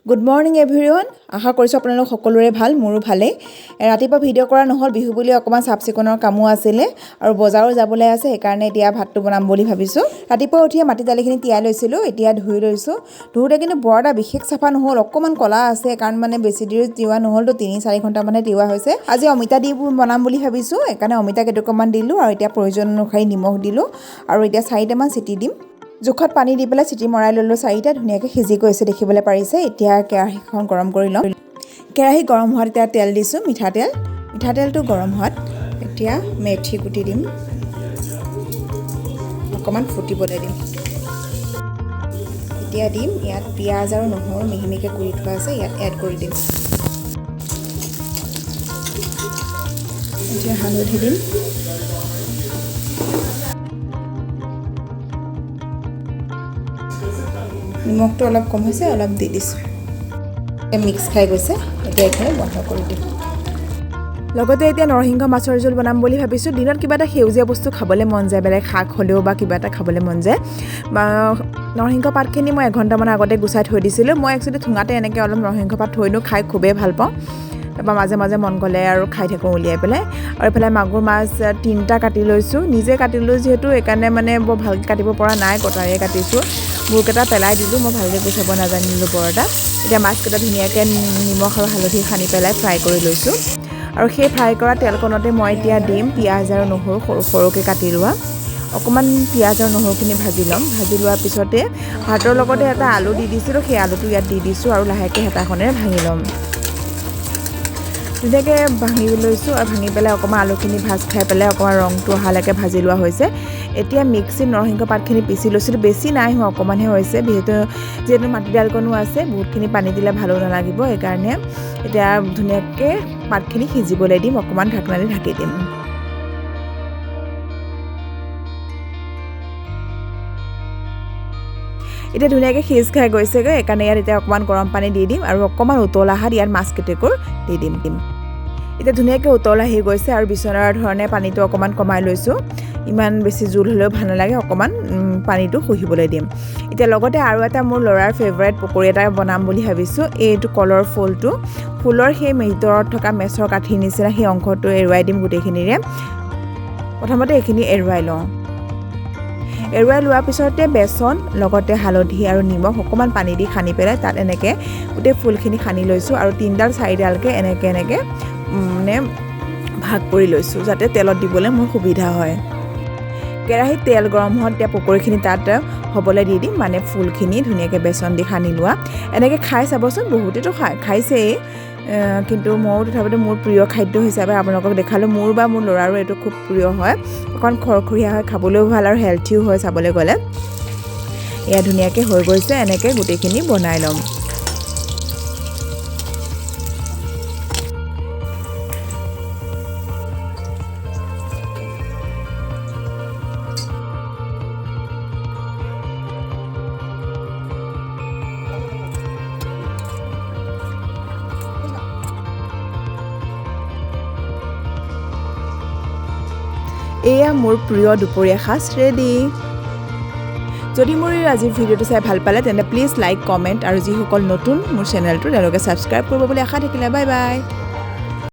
good morning everyone আশা কৰিছোঁ আপোনালোক সকলোৰে ভাল মোৰো ভালে ৰাতিপুৱা ভিডিঅ' কৰা নহ'ল বিহু বুলি অকমান চাফ চিকুণৰ কামো আছিলে আৰু বজাৰো যাবলৈ আছে সেইকাৰণে এতিয়া ভাতটো বনাম বুলি ভাবিছোঁ ৰাতিপুৱা উঠিয়ে মাটি দালিখিনি তিয়াই লৈছিলোঁ এতিয়া ধুই লৈছোঁ ধুওঁতে কিন্তু বৰ এটা বিশেষ চাফা নহ'ল অকমান কলা আছে কাৰণ মানে বেছি দেৰি তিওৱা নহ'লতো 3-4 ঘণ্টা মানে তিওৱা হৈছে আজি অমিতা দি বনাম বুলি ভাবিছোঁ সেইকাৰণে অমিতা কেইটুকুৰমান দিলোঁ আৰু এতিয়া প্ৰয়োজন অনুসৰি নিমখ দিলোঁ আৰু এতিয়া 4টামান চিটি দিম জোখত পানী দি পেলাই চিটি মৰাই ললোঁ 4টা ধুনীয়াকৈ সিজি গৈছে দেখিবলৈ পাৰিছে এতিয়া কেৰাহীখন গৰম কৰি লওঁ কেৰাহী গৰম হোৱাত এতিয়া তেল দিছোঁ মিঠাতেলটো গৰম হোৱাত এতিয়া মেথি গুটি দিম অকমান ফুটিবলৈ দিম এতিয়া দিম ইয়াত পিঁয়াজ আৰু নহৰু মিহি মিহিকৈ কুটি থোৱা আছে ইয়াত এড কৰি দিম এতিয়া হালধি দিম নিমখটো অলপ কম হৈছে অলপ দি দিছোঁ মিক্স খাই গৈছে এতিয়া এইখিনি বন্ধ কৰি দিম লগতে এতিয়া নৰসিংহ মাছৰ জোল বনাম বুলি ভাবিছোঁ দিনত কিবা এটা সেউজীয়া বস্তু খাবলৈ মন যায় বেলেগ শাক হ'লেও বা কিবা এটা খাবলৈ মন যায় নৰসিংহ পাতখিনি মই 1 ঘণ্টামান আগতে গুচাই থৈ দিছিলোঁ মই একচুৱেলি ঠুঙাতে এনেকৈ অলপ নৰসিংহ পাত থৈ দিওঁ খাই খুবেই ভাল পাওঁ তাৰপৰা মাজে মাজে মন গ'লে আৰু খাই থাকোঁ উলিয়াই পেলাই আৰু এইফালে মাগুৰ মাছ 3টা কাটি লৈছোঁ নিজে কাটিলোঁ যিহেতু সেইকাৰণে মানে বৰ ভালকৈ কাটিব পৰা নাই কটাৰীয়ে কাটিছোঁ বুৰকেইটা পেলাই দিলোঁ মই ভালকৈ গুচাব নাজানিলোঁ বৰ এটা এতিয়া মাছকেইটা ধুনীয়াকৈ নিমখ আৰু হালধি সানি পেলাই ফ্ৰাই কৰি লৈছোঁ আৰু সেই ফ্ৰাই কৰা তেলকণতে মই এতিয়া দিম পিঁয়াজ আৰু নহৰু সৰু সৰুকৈ কাটি লোৱা অকণমান পিঁয়াজ আৰু নহৰুখিনি ভাজি ল'ম ভাজি লোৱাৰ পিছতে ভাতৰ লগতে এটা আলু দি দিছিলোঁ সেই আলুটো ইয়াত দি দিছোঁ আৰু লাহেকৈ হেতাখনেৰে ভাঙি ল'ম ধুনীয়াকৈ ভাঙি লৈছোঁ আৰু ভাঙি পেলাই অকণমান আলুখিনি ভাজ খাই পেলাই অকণমান ৰংটো অহালৈকে ভাজি লোৱা হৈছে এতিয়া মিক্সিত নৰসিংহ পাতখিনি পিচি লৈছিলোঁ বেছি নাই হোৱা অকণমানহে হৈছে যিহেতু মাটি দাইলকণো আছে বহুতখিনি পানী দিলে ভালো নালাগিব সেইকাৰণে এতিয়া ধুনীয়াকৈ পাতখিনি সিজিবলৈ দিম অকণমান ঢাকনা দি ঢাকি দিম এতিয়া ধুনীয়াকৈ সিজ খাই গৈছেগৈ সেইকাৰণে ইয়াত এতিয়া অকণমান গৰম পানী দি দিম আৰু অকণমান উতল অহাত ইয়াত মাছকেইটুকুৰ দি দিম এতিয়া ধুনীয়াকৈ উতল আহি গৈছে আৰু বিচনাৰ ধৰণে পানীটো অকণমান কমাই লৈছোঁ ইমান বেছি জোল হ'লেও ভাল নালাগে অকণমান পানীটো শুহিবলৈ দিম এতিয়া লগতে আৰু এটা মোৰ ল'ৰাৰ ফেভৰেট পকৰি এটা বনাম বুলি ভাবিছোঁ এইটো কলৰ ফুলৰ সেই ভিতৰত থকা মেচৰ কাঠিৰ নিচিনা সেই অংশটো এৰুৱাই দিম গোটেইখিনিৰে প্ৰথমতে এইখিনি এৰুৱাই লওঁ এৰুৱাই লোৱাৰ পিছতে বেচন লগতে হালধি আৰু নিমখ অকণমান পানী দি সানি পেলাই তাত এনেকৈ গোটেই ফুলখিনি সানি লৈছোঁ আৰু 3-4ডালকৈ এনেকৈ মানে ভাগ কৰি লৈছোঁ যাতে তেলত দিবলৈ মোৰ সুবিধা হয় কেৰাহীত তেল গৰম হোৱাত এতিয়া পকৰিখিনি তাত হ'বলৈ দি দিম মানে ফুলখিনি ধুনীয়াকৈ বেচন দি সানি লোৱা এনেকৈ খাই চাবচোন বহুতেতো খাইছেই কিন্তু ময়ো তথাপিতো মোৰ প্ৰিয় খাদ্য হিচাপে আপোনালোকক দেখালোঁ মোৰ ল'ৰাৰো এইটো খুব প্ৰিয় হয় অকণ খৰখৰীয়া হয় খাবলৈও ভাল আৰু হেল্থিও হয় চাবলৈ গ'লে এয়া ধুনীয়াকৈ হৈ গৈছে এনেকৈ গোটেইখিনি বনাই ল'ম এয়া মোৰ প্ৰিয় দুপৰীয়া সাজ ৰেডি যদি মোৰ আজিৰ ভিডিঅ'টো চাই ভাল পালে তেন্তে প্লিজ লাইক কমেণ্ট আৰু যিসকল নতুন মোৰ চেনেলটো তেওঁলোকে ছাবস্ক্ৰাইব কৰিব বুলি আশা থাকিলে বাই বাই